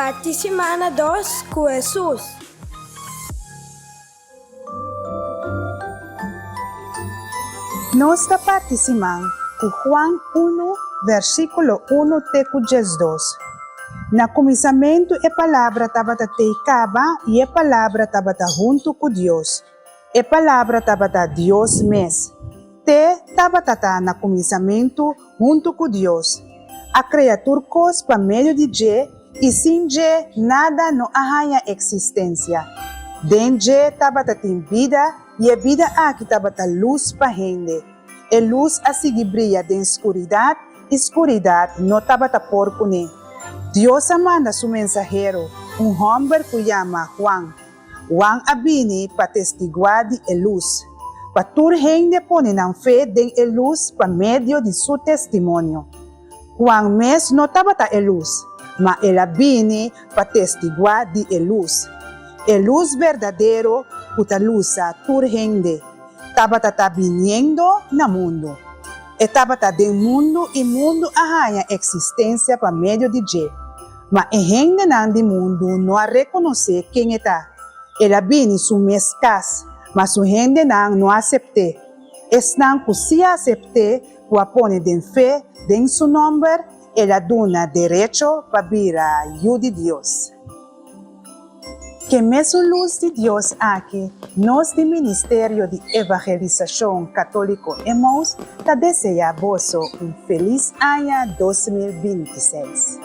Semana 2 com Jesus. Nos participan con Juan 1, versículo 1 teco 2. Na começamento a palavra estava teicaba e a palavra estava junto com Deus. A palavra estava Deus mesmo. Te estava na começamento junto com Deus. A criatura cos para meio de Je e sem Je nada não arranha existência. Den Je estava tem vida e a vida aqui estava luz para gente. A luz a seguir brilha de escuridade, escuridade não estava por cune. Deus manda su mensajero, um homem que chama Juan. Juan abini para testiguar de luz. Para tur gente pone na fé de luz para meio de su testemunho. Juan mes não estava luz, mas ele abini para testiguar de luz. A luz verdadeiro, puta luz a tur gente. Estava viniendo no mundo. Estava do mundo e mundo arranha existência para meio de Je. Mas a gente do mundo não a reconhece quem está. Ela vem su mescas, mas a gente não aceita. Estão que se aceite, que põe de fé em seu nome, ela dá direito para vir a ajuda de Deus. Que mesmo luz de Deus aqui, nós do Ministério de Evangelização Católico Emaús, deseja a vós feliz ano 2026.